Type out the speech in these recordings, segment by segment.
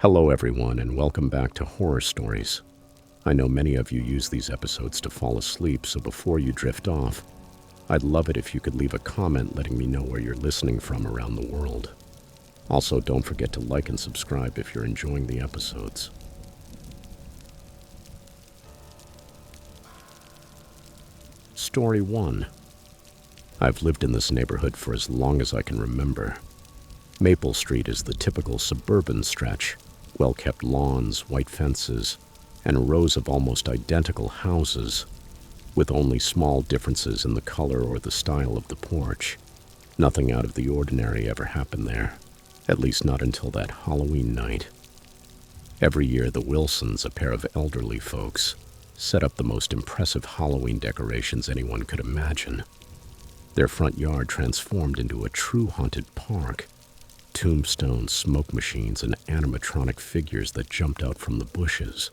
Hello, everyone, and welcome back to Horror Stories. I know many of you use these episodes to fall asleep, so before you drift off, I'd love it if you could leave a comment letting me know where you're listening from around the world. Also, don't forget to like and subscribe if you're enjoying the episodes. Story 1. I've lived in this neighborhood for as long as I can remember. Maple Street is the typical suburban stretch, well-kept lawns, white fences, and rows of almost identical houses, with only small differences in the color or the style of the porch. Nothing out of the ordinary ever happened there, at least not until that Halloween night. Every year, the Wilsons, a pair of elderly folks, set up the most impressive Halloween decorations anyone could imagine. Their front yard transformed into a true haunted park. Tombstones, smoke machines, and animatronic figures that jumped out from the bushes.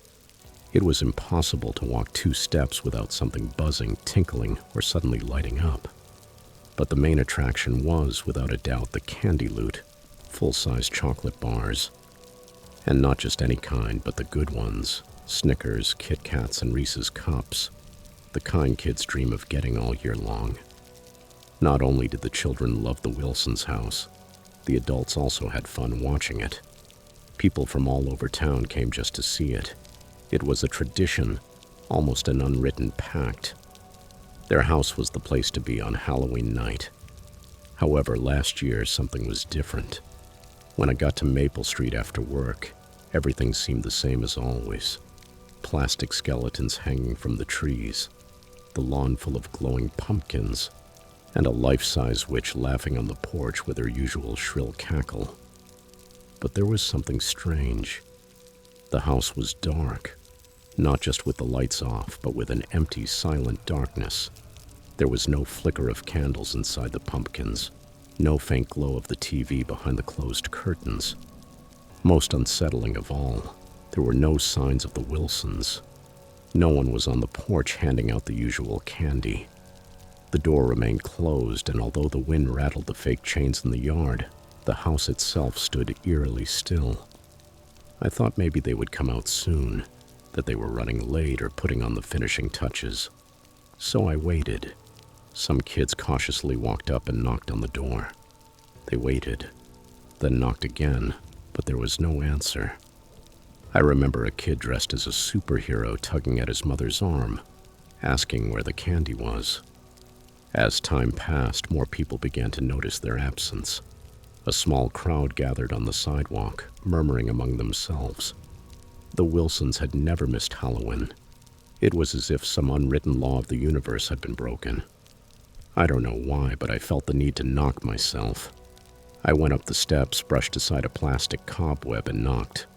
It was impossible to walk 2 steps without something buzzing, tinkling, or suddenly lighting up. But the main attraction was, without a doubt, the candy loot, full-size chocolate bars. And not just any kind, but the good ones. Snickers, Kit Kats, and Reese's Cups. The kind kids dream of getting all year long. Not only did the children love the Wilsons' house, the adults also had fun watching it. People from all over town came just to see it. It was a tradition, almost an unwritten pact. Their house was the place to be on Halloween night. However, last year something was different. When I got to Maple Street after work, everything seemed the same as always. Plastic skeletons hanging from the trees, the lawn full of glowing pumpkins, and a life-size witch laughing on the porch with her usual shrill cackle. But there was something strange. The house was dark, not just with the lights off, but with an empty, silent darkness. There was no flicker of candles inside the pumpkins, no faint glow of the TV behind the closed curtains. Most unsettling of all, there were no signs of the Wilsons. No one was on the porch handing out the usual candy. The door remained closed, and although the wind rattled the fake chains in the yard, the house itself stood eerily still. I thought maybe they would come out soon, that they were running late or putting on the finishing touches. So I waited. Some kids cautiously walked up and knocked on the door. They waited, then knocked again, but there was no answer. I remember a kid dressed as a superhero tugging at his mother's arm, asking where the candy was. As time passed, more people began to notice their absence. A small crowd gathered on the sidewalk, murmuring among themselves. The Wilsons had never missed Halloween. It was as if some unwritten law of the universe had been broken. I don't know why, but I felt the need to knock myself. I went up the steps, brushed aside a plastic cobweb, and knocked.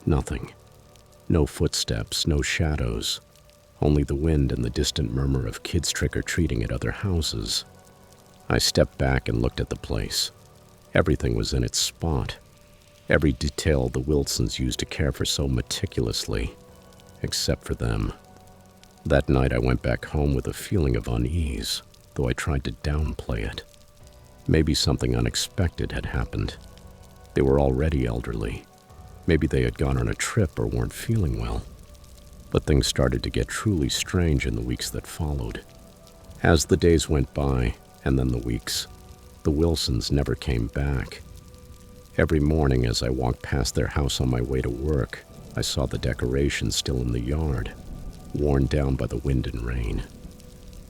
Nothing. No footsteps, no shadows. Only the wind and the distant murmur of kids trick-or-treating at other houses. I stepped back and looked at the place. Everything was in its spot. Every detail the Wilsons used to care for so meticulously, except for them. That night I went back home with a feeling of unease, though I tried to downplay it. Maybe something unexpected had happened. They were already elderly. Maybe they had gone on a trip or weren't feeling well. But things started to get truly strange in the weeks that followed. As the days went by, and then the weeks, the Wilsons never came back. Every morning as I walked past their house on my way to work, I saw the decorations still in the yard, worn down by the wind and rain.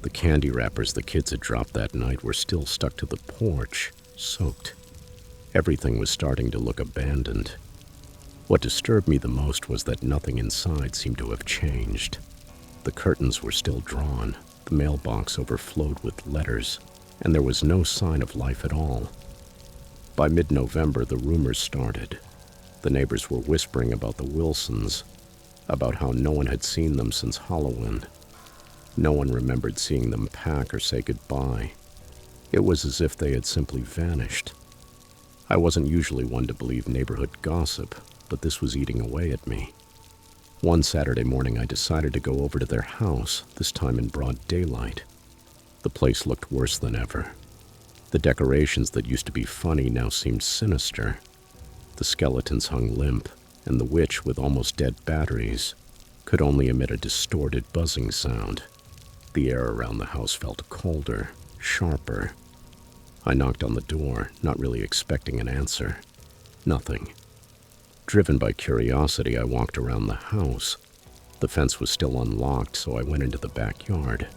The candy wrappers the kids had dropped that night were still stuck to the porch, soaked. Everything was starting to look abandoned. What disturbed me the most was that nothing inside seemed to have changed. The curtains were still drawn, the mailbox overflowed with letters, and there was no sign of life at all. By mid-November, the rumors started. The neighbors were whispering about the Wilsons, about how no one had seen them since Halloween. No one remembered seeing them pack or say goodbye. It was as if they had simply vanished. I wasn't usually one to believe neighborhood gossip, but this was eating away at me. One Saturday morning, I decided to go over to their house, this time in broad daylight. The place looked worse than ever. The decorations that used to be funny now seemed sinister. The skeletons hung limp, and the witch, with almost dead batteries, could only emit a distorted buzzing sound. The air around the house felt colder, sharper. I knocked on the door, not really expecting an answer. Nothing. Driven by curiosity, I walked around the house. The fence was still unlocked, so I went into the backyard.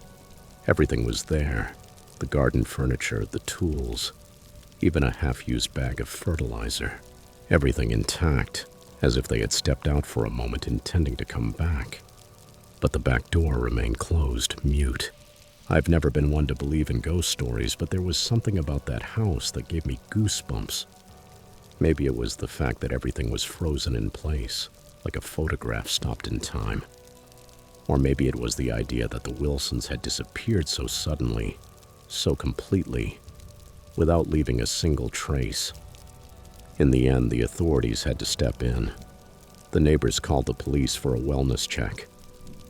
Everything was there. The garden furniture, the tools, even a half-used bag of fertilizer. Everything intact, as if they had stepped out for a moment intending to come back. But the back door remained closed, mute. I've never been one to believe in ghost stories, but there was something about that house that gave me goosebumps. Maybe it was the fact that everything was frozen in place, like a photograph stopped in time. Or maybe it was the idea that the Wilsons had disappeared so suddenly, so completely, without leaving a single trace. In the end, the authorities had to step in. The neighbors called the police for a wellness check.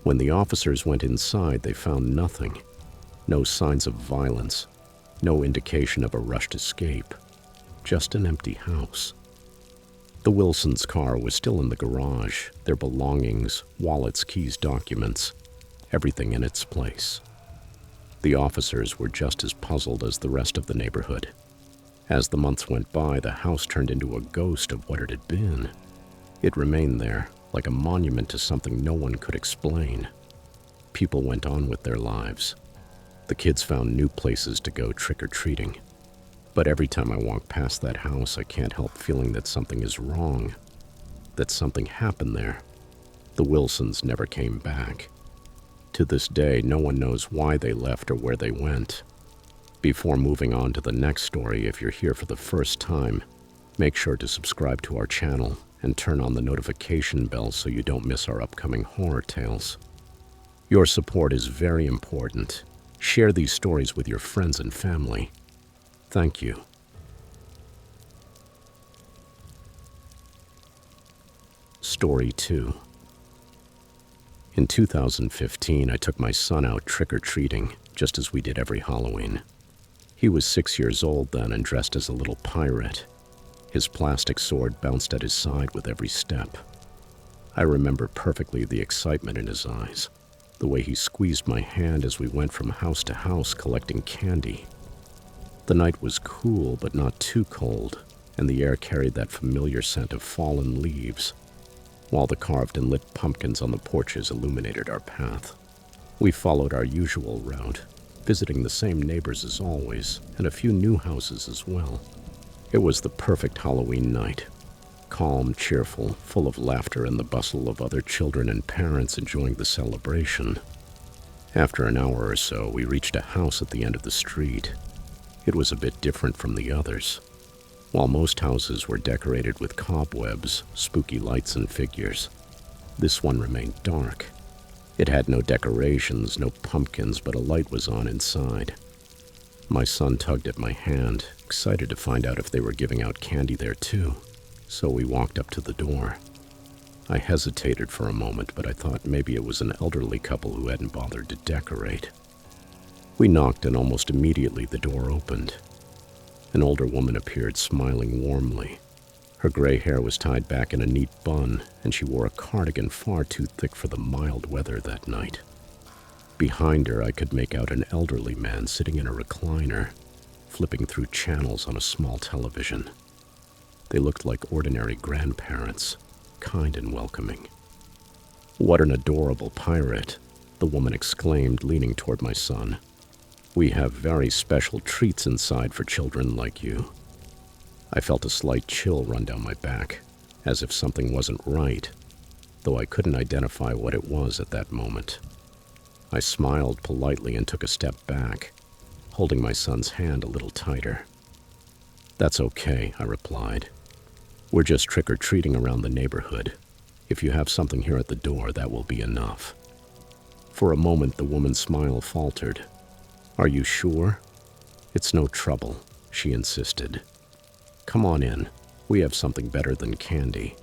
When the officers went inside, they found nothing. No signs of violence, no indication of a rushed escape, just an empty house. The Wilsons' car was still in the garage, their belongings, wallets, keys, documents, everything in its place. The officers were just as puzzled as the rest of the neighborhood. As the months went by, the house turned into a ghost of what it had been. It remained there, like a monument to something no one could explain. People went on with their lives. The kids found new places to go trick-or-treating. But every time I walk past that house, I can't help feeling that something is wrong, that something happened there. The Wilsons never came back. To this day, no one knows why they left or where they went. Before moving on to the next story, if you're here for the first time, make sure to subscribe to our channel and turn on the notification bell so you don't miss our upcoming horror tales. Your support is very important. Share these stories with your friends and family. Thank you. Story 2. In 2015, I took my son out trick-or-treating, just as we did every Halloween. He was 6 years old then and dressed as a little pirate. His plastic sword bounced at his side with every step. I remember perfectly the excitement in his eyes, the way he squeezed my hand as we went from house to house collecting candy. The night was cool but not too cold, and the air carried that familiar scent of fallen leaves, while the carved and lit pumpkins on the porches illuminated our path. We followed our usual route, visiting the same neighbors as always, and a few new houses as well. It was the perfect Halloween night. Calm, cheerful, full of laughter and the bustle of other children and parents enjoying the celebration. After an hour or so, we reached a house at the end of the street. It was a bit different from the others. While most houses were decorated with cobwebs, spooky lights, and figures, this one remained dark. It had no decorations, no pumpkins, but a light was on inside. My son tugged at my hand, excited to find out if they were giving out candy there too. So we walked up to the door. I hesitated for a moment, but I thought maybe it was an elderly couple who hadn't bothered to decorate. We knocked and almost immediately the door opened. An older woman appeared, smiling warmly. Her gray hair was tied back in a neat bun, and she wore a cardigan far too thick for the mild weather that night. Behind her, I could make out an elderly man sitting in a recliner, flipping through channels on a small television. They looked like ordinary grandparents, kind and welcoming. "What an adorable pirate," the woman exclaimed, leaning toward my son. "We have very special treats inside for children like you." I felt a slight chill run down my back, as if something wasn't right, though I couldn't identify what it was at that moment. I smiled politely and took a step back, holding my son's hand a little tighter. "That's okay," I replied. "We're just trick-or-treating around the neighborhood. If you have something here at the door, that will be enough." For a moment, the woman's smile faltered. "Are you sure?" "It's no trouble," she insisted. "Come on in. We have something better than candy.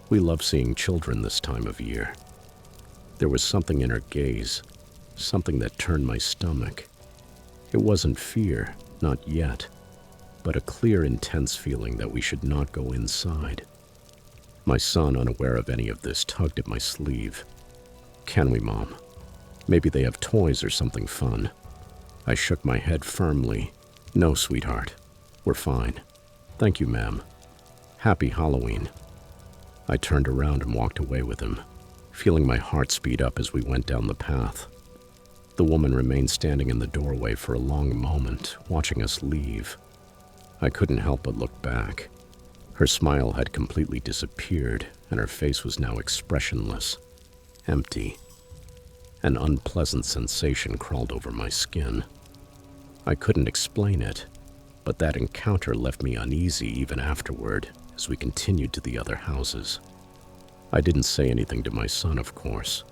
We love seeing children this time of year." There was something in her gaze, something that turned my stomach. It wasn't fear, not yet, but a clear, intense feeling that we should not go inside. My son, unaware of any of this, tugged at my sleeve. "Can we, Mom? Maybe they have toys or something fun." I shook my head firmly. "No, sweetheart. We're fine. Thank you, ma'am. Happy Halloween." I turned around and walked away with him, feeling my heart speed up as we went down the path. The woman remained standing in the doorway for a long moment, watching us leave. I couldn't help but look back. Her smile had completely disappeared, and her face was now expressionless, empty. An unpleasant sensation crawled over my skin. I couldn't explain it, but that encounter left me uneasy even afterward as we continued to the other houses. I didn't say anything to my son, of course.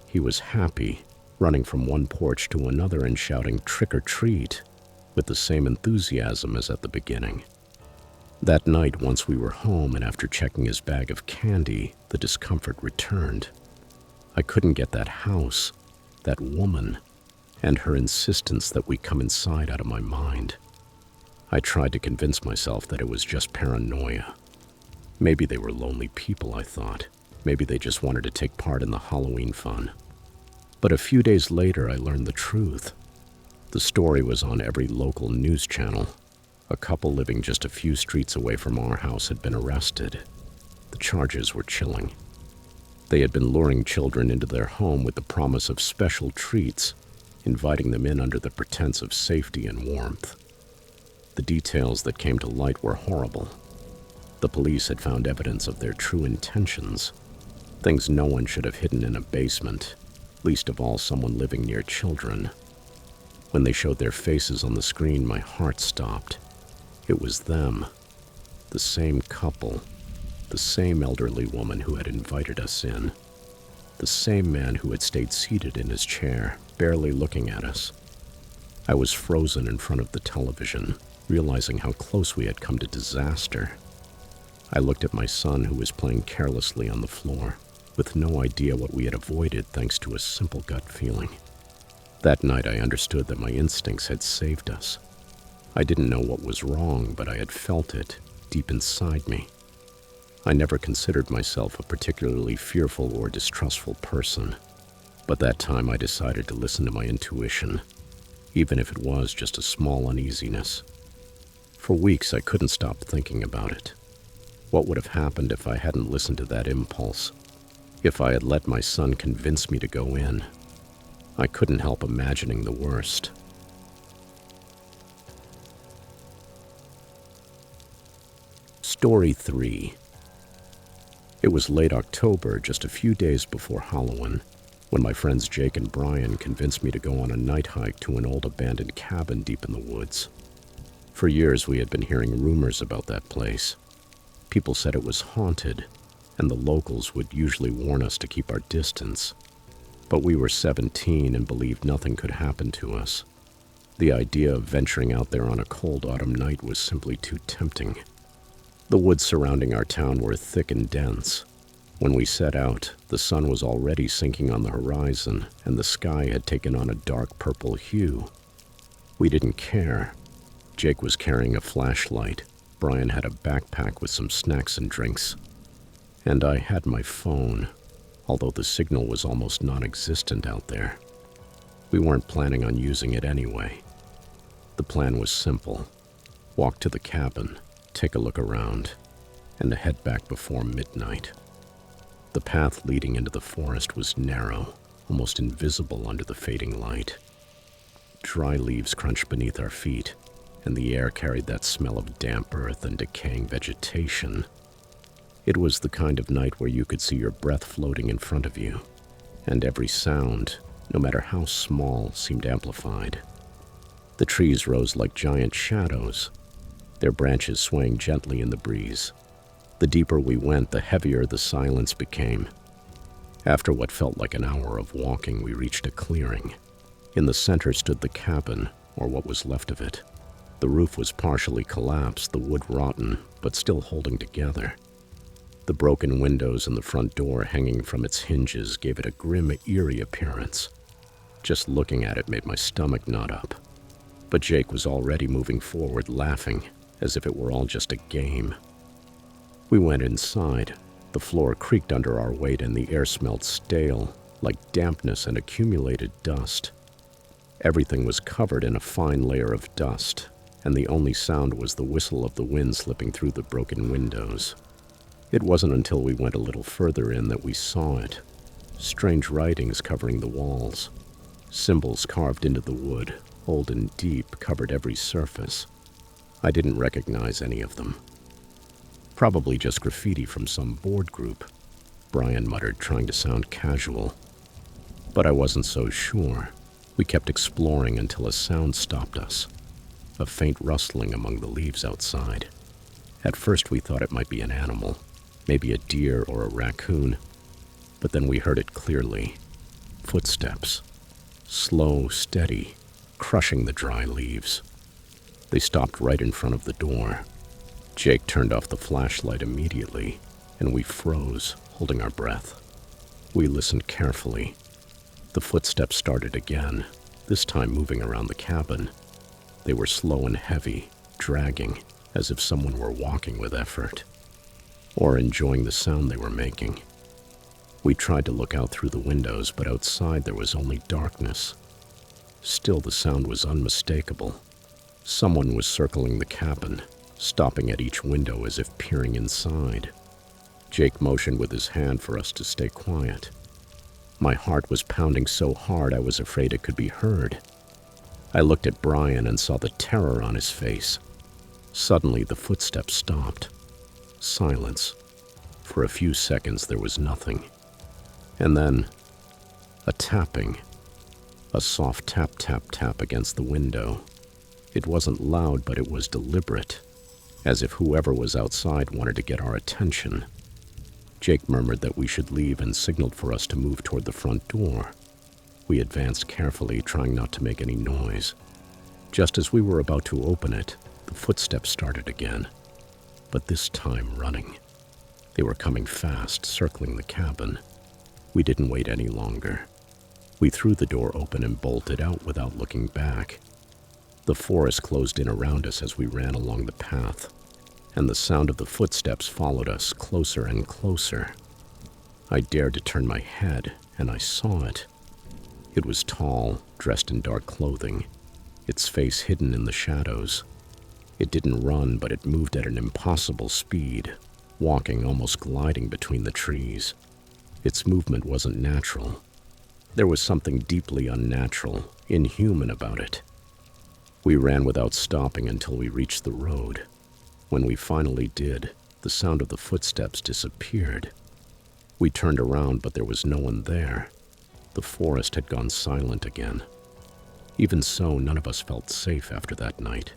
He was happy, running from one porch to another and shouting "trick or treat" with the same enthusiasm as at the beginning. That night, once we were home and after checking his bag of candy, the discomfort returned. I couldn't get that house, that woman, and her insistence that we come inside out of my mind. I tried to convince myself that it was just paranoia. Maybe they were lonely people, I thought. Maybe they just wanted to take part in the Halloween fun. But a few days later, I learned the truth. The story was on every local news channel. A couple living just a few streets away from our house had been arrested. The charges were chilling. They had been luring children into their home with the promise of special treats, inviting them in under the pretense of safety and warmth. The details that came to light were horrible. The police had found evidence of their true intentions, things no one should have hidden in a basement, least of all someone living near children. When they showed their faces on the screen, my heart stopped. It was them, the same couple, the same elderly woman who had invited us in, the same man who had stayed seated in his chair, barely looking at us. I was frozen in front of the television, realizing how close we had come to disaster. I looked at my son, who was playing carelessly on the floor, with no idea what we had avoided thanks to a simple gut feeling. That night I understood that my instincts had saved us. I didn't know what was wrong, but I had felt it deep inside me. I never considered myself a particularly fearful or distrustful person, but that time I decided to listen to my intuition, even if it was just a small uneasiness. For weeks I couldn't stop thinking about it. What would have happened if I hadn't listened to that impulse? If I had let my son convince me to go in? I couldn't help imagining the worst. Story 3. It was late October, just a few days before Halloween, when my friends Jake and Brian convinced me to go on a night hike to an old abandoned cabin deep in the woods. For years we had been hearing rumors about that place. People said it was haunted, and the locals would usually warn us to keep our distance. But we were 17 and believed nothing could happen to us. The idea of venturing out there on a cold autumn night was simply too tempting. The woods surrounding our town were thick and dense. When we set out, the sun was already sinking on the horizon, and the sky had taken on a dark purple hue. We didn't care. Jake was carrying a flashlight. Brian had a backpack with some snacks and drinks. And I had my phone, although the signal was almost non-existent out there. We weren't planning on using it anyway. The plan was simple. Walk to the cabin, take a look around, and head back before midnight. The path leading into the forest was narrow, almost invisible under the fading light. Dry leaves crunched beneath our feet, and the air carried that smell of damp earth and decaying vegetation. It was the kind of night where you could see your breath floating in front of you, and every sound, no matter how small, seemed amplified. The trees rose like giant shadows, their branches swaying gently in the breeze. The deeper we went, the heavier the silence became. After what felt like an hour of walking, we reached a clearing. In the center stood the cabin, or what was left of it. The roof was partially collapsed, the wood rotten, but still holding together. The broken windows and the front door hanging from its hinges gave it a grim, eerie appearance. Just looking at it made my stomach knot up. But Jake was already moving forward, laughing, as if it were all just a game. We went inside. The floor creaked under our weight and the air smelled stale, like dampness and accumulated dust. Everything was covered in a fine layer of dust, and the only sound was the whistle of the wind slipping through the broken windows. It wasn't until we went a little further in that we saw it. Strange writings covering the walls. Symbols carved into the wood, old and deep, covered every surface. I didn't recognize any of them. Probably just graffiti from some board group, Brian muttered, trying to sound casual. But I wasn't so sure. We kept exploring until a sound stopped us. A faint rustling among the leaves outside. At first we thought it might be an animal, maybe a deer or a raccoon, but then we heard it clearly. Footsteps. Slow, steady, crushing the dry leaves. They stopped right in front of the door. Jake turned off the flashlight immediately, and we froze, holding our breath. We listened carefully. The footsteps started again, this time moving around the cabin. They were slow and heavy, dragging, as if someone were walking with effort, or enjoying the sound they were making. We tried to look out through the windows, but outside there was only darkness. Still, the sound was unmistakable. Someone was circling the cabin, stopping at each window as if peering inside. Jake motioned with his hand for us to stay quiet. My heart was pounding so hard I was afraid it could be heard. I looked at Brian and saw the terror on his face. Suddenly, the footsteps stopped. Silence. For a few seconds, there was nothing. And then, a tapping. A soft tap, tap, tap against the window. It wasn't loud, but it was deliberate, as if whoever was outside wanted to get our attention. Jake murmured that we should leave and signaled for us to move toward the front door. We advanced carefully, trying not to make any noise. Just as we were about to open it, the footsteps started again, but this time running. They were coming fast, circling the cabin. We didn't wait any longer. We threw the door open and bolted out without looking back. The forest closed in around us as we ran along the path, and the sound of the footsteps followed us closer and closer. I dared to turn my head, and I saw it. It was tall, dressed in dark clothing, its face hidden in the shadows. It didn't run, but it moved at an impossible speed, walking, almost gliding between the trees. Its movement wasn't natural. There was something deeply unnatural, inhuman about it. We ran without stopping until we reached the road. When we finally did, the sound of the footsteps disappeared. We turned around, but there was no one there. The forest had gone silent again. Even so, none of us felt safe after that night.